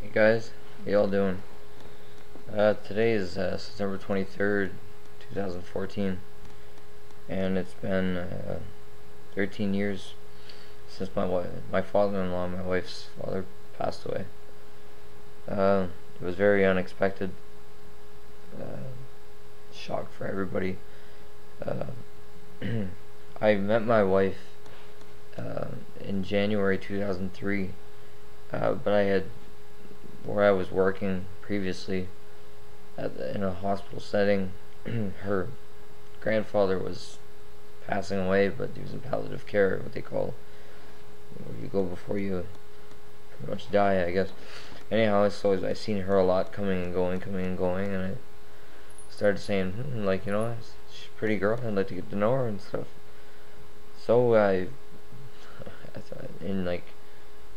Hey guys, how y'all doing? Today is September 23rd, 2014, and it's been 13 years since my father-in-law, my wife's father, passed away. It was very unexpected, uh, shock for everybody. Uh, I met my wife in January 2003, but where I was working previously in a hospital setting, her grandfather was passing away, but he was in palliative care, what they call, where you go before you pretty much die, I guess. Anyhow, so I seen her a lot, coming and going, and I started saying, like, she's a pretty girl, I'd like to get to know her and stuff. So in like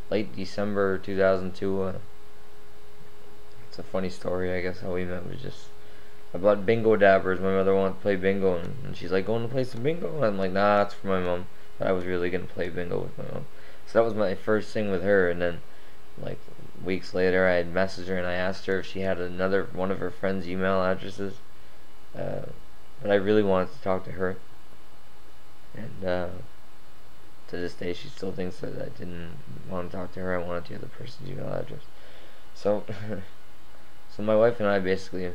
late December 2002, it's a funny story, I guess. How we met was just about bingo dabbers. My mother wanted to play bingo, and she's like, going to play some bingo? And I'm like, nah, it's for my mom. But I was really going to play bingo with my mom. So that was my first thing with her. And then, like, weeks later, I had messaged her and I asked her if she had another one of her friends' email addresses. But I really wanted to talk to her. And to this day, she still thinks that I didn't want to talk to her. I wanted the other person's email address. So, so my wife and I basically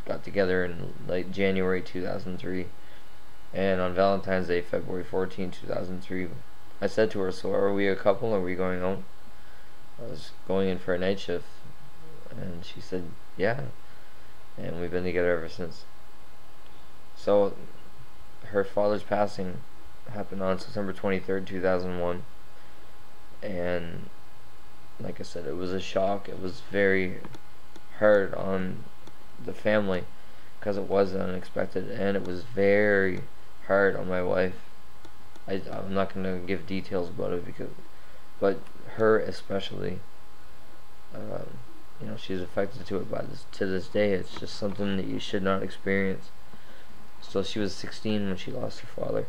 got together in late January 2003, and on Valentine's Day, February 14, 2003, I said to her, "So are we a couple? Are we going home?" I was going in for a night shift, and she said, "Yeah," and we've been together ever since. So, her father's passing happened on September 23rd, 2001, and like I said, it was a shock. It was very hard on the family because it was unexpected, and it was very hard on my wife. I'm not going to give details about it but her especially, she's affected to it to this day. It's just something that you should not experience. So she was 16 when she lost her father.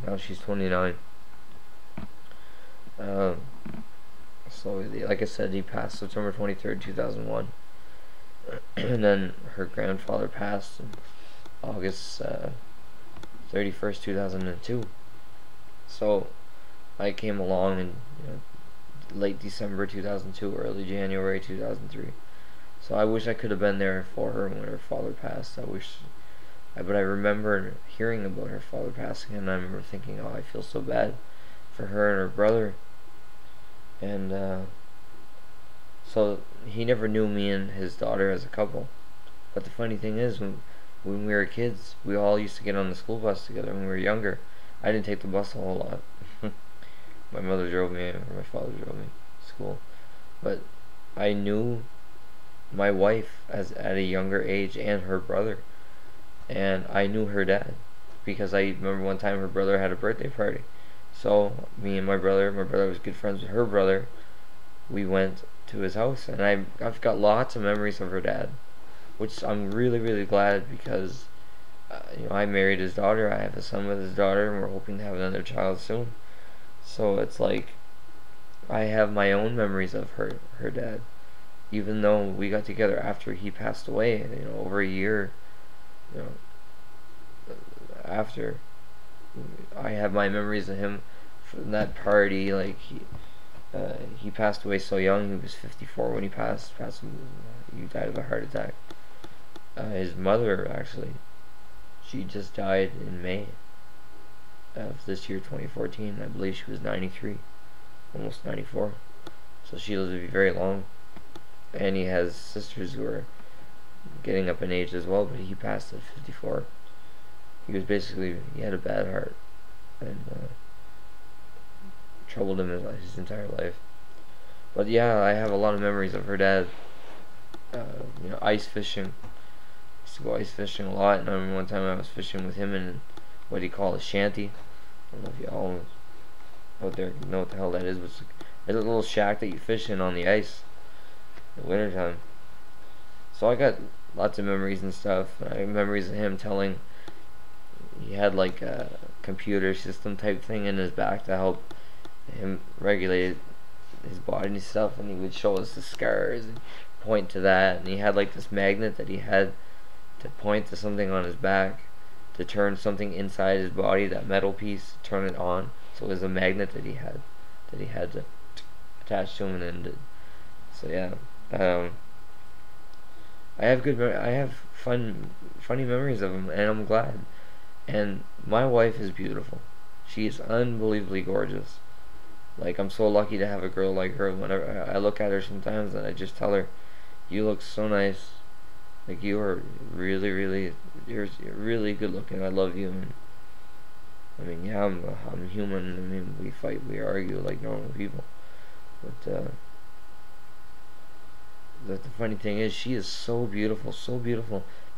Now she's 29. So, like I said, he passed September 23rd, 2001. And then her grandfather passed on August 31st, 2002. So, I came along in late December 2002, early January 2003. So I wish I could have been there for her when her father passed. But I remember hearing about her father passing, and I remember thinking, oh, I feel so bad for her and her brother. And so he never knew me and his daughter as a couple. But the funny thing is, when we were kids, we all used to get on the school bus together when we were younger. I didn't take the bus a whole lot. My mother drove me, or my father drove me to school. But I knew my wife at a younger age, and her brother. And I knew her dad because I remember one time her brother had a birthday party. So me and my brother was good friends with her brother. We went to his house, and I've got lots of memories of her dad, which I'm really, really glad because I married his daughter. I have a son with his daughter, and we're hoping to have another child soon. So it's like I have my own memories of her dad, even though we got together after he passed away. Over a year, after. I have my memories of him from that party. Like he passed away so young. He was 54 when he passed. He died of a heart attack. His mother, actually, she just died in May of this year, 2014. I believe she was 93, almost 94. So she lived to be very long. And he has sisters who are getting up in age as well, but he passed at 54. He had a bad heart, and troubled him his entire life. But yeah, I have a lot of memories of her dad. Ice fishing. I used to go ice fishing a lot, and I remember one time I was fishing with him in what he called a shanty. I don't know if y'all out there know what the hell that is, but it's a little shack that you fish in on the ice in the wintertime. So I got lots of memories and stuff. I have memories of him telling. He had like a computer system type thing in his back to help him regulate his body and stuff, and he would show us the scars and point to that, and he had like this magnet that he had to point to something on his back to turn something inside his body, that metal piece, turn it on. So it was a magnet that he had to attach to him, and then so yeah. I have funny memories of him, and I'm glad. And my wife is beautiful. She is unbelievably gorgeous. Like, I'm so lucky to have a girl like her. Whenever I look at her sometimes, and I just tell her, "You look so nice. Like, you are you're really good looking. I love you." And I mean, yeah, I'm human. I mean, we fight, we argue like normal people. But the funny thing is, she is so beautiful,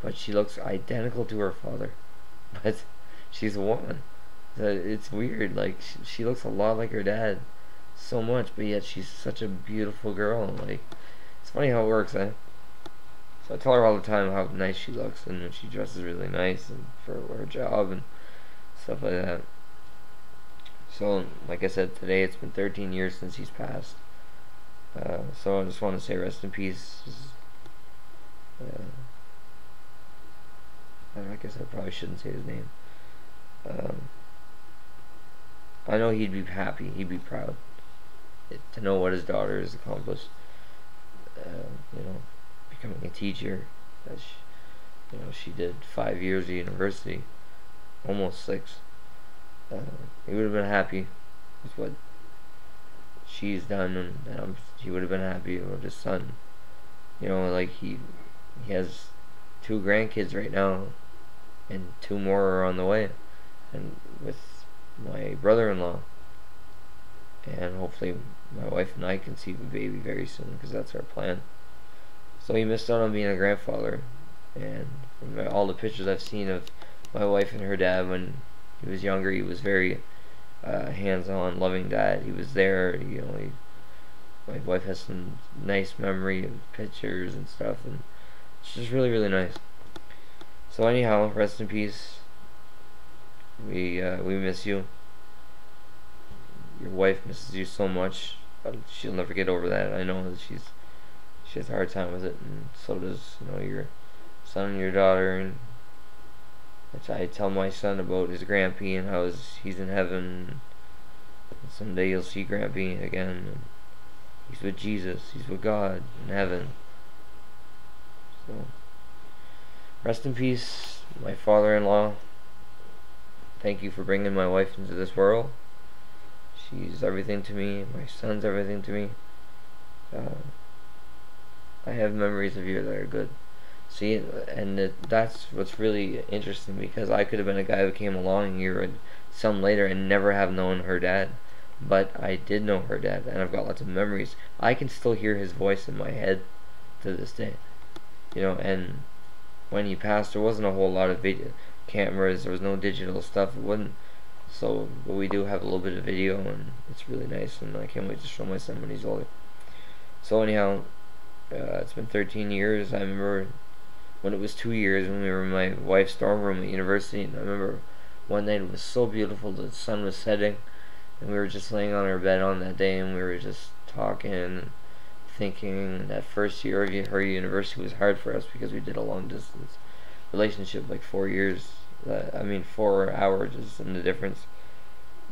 but she looks identical to her father. But she's a woman. It's weird. Like, she looks a lot like her dad, so much, but yet she's such a beautiful girl. Like, it's funny how it works, eh? So I tell her all the time how nice she looks, and when she dresses really nice and for her job and stuff like that. So, like I said, today it's been 13 years since he's passed. So I just want to say rest in peace. I guess I probably shouldn't say his name. I know he'd be happy, he'd be proud to know what his daughter has accomplished. You know, becoming a teacher. She did 5 years of university, almost 6. He would have been happy with what she's done, and he would have been happy with his son. You know, like he has 2 grandkids right now, and 2 more are on the way, and with my brother-in-law, and hopefully my wife and I can see the baby very soon, because that's our plan. So he missed out on being a grandfather, and from all the pictures I've seen of my wife and her dad when he was younger, he was very hands-on, loving dad. He was there. My wife has some nice memory of pictures and stuff, and it's just really nice. So anyhow, rest in peace. We miss you. Your wife misses you so much, but she'll never get over that. I know that she has a hard time with it, and so does your son and your daughter. And I tell my son about his Grampy and how he's in heaven. And someday you'll see Grampy again. And he's with Jesus. He's with God in heaven. So, rest in peace, my father-in-law. Thank you for bringing my wife into this world. She's everything to me. My son's everything to me. I have memories of you that are good. See, and that's what's really interesting, because I could have been a guy who came along here and some later and never have known her dad, but I did know her dad, and I've got lots of memories. I can still hear his voice in my head to this day, and when he passed, there wasn't a whole lot of video cameras, there was no digital stuff, it wasn't, but we do have a little bit of video, and it's really nice, and I can't wait to show my son when he's older. So anyhow, it's been 13 years. I remember when it was 2 years, when we were in my wife's dorm room at university, and I remember one night it was so beautiful, the sun was setting, and we were just laying on our bed on that day, and we were just talking and thinking. That first year of her university was hard for us because we did a long distance relationship, like 4 years. 4 hours is in the difference.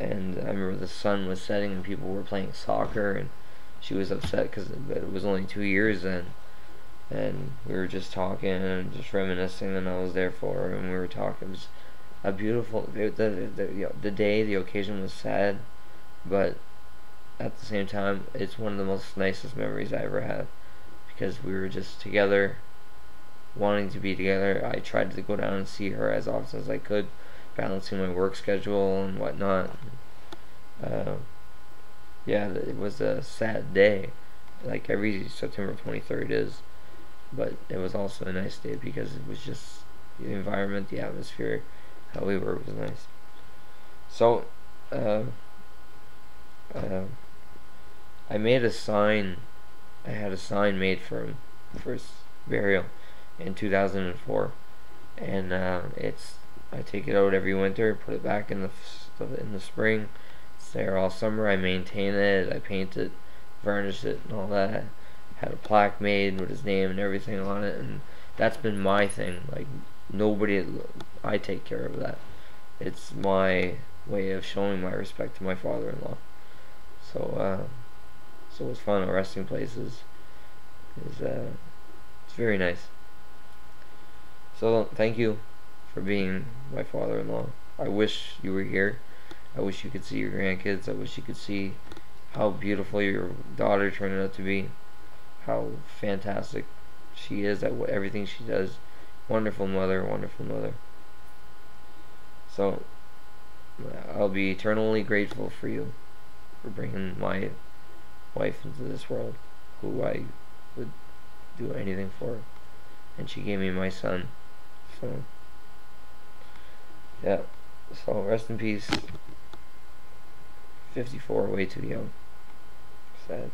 And I remember the sun was setting and people were playing soccer, and she was upset because it was only 2 years then. And we were just talking and just reminiscing, and I was there for her, and we were talking. It was a beautiful, the day, the occasion was sad, but at the same time, it's one of the most nicest memories I ever had, because we were just together, wanting to be together. I tried to go down and see her as often as I could, balancing my work schedule and whatnot. It was a sad day, like every September 23rd is, but it was also a nice day because it was just the environment, the atmosphere, how we were was nice. So, I made a sign. I had a sign made for him for his burial in 2004, and I take it out every winter, put it back in the spring. It's there all summer. I maintain it. I paint it varnished it and all that. Had a plaque made with his name and everything on it, and that's been my thing. Like, nobody, I take care of that. It's my way of showing my respect to my father-in-law. So it's fun. Our resting place is it's very nice. So thank you for being my father-in-law. I wish you were here. I wish you could see your grandkids. I wish you could see how beautiful your daughter turned out to be. How fantastic she is at everything she does. Wonderful mother, wonderful mother. So I'll be eternally grateful for you for bringing my wife into this world, who I would do anything for, and she gave me my son. So yeah, so rest in peace. 54, way too young. Sad.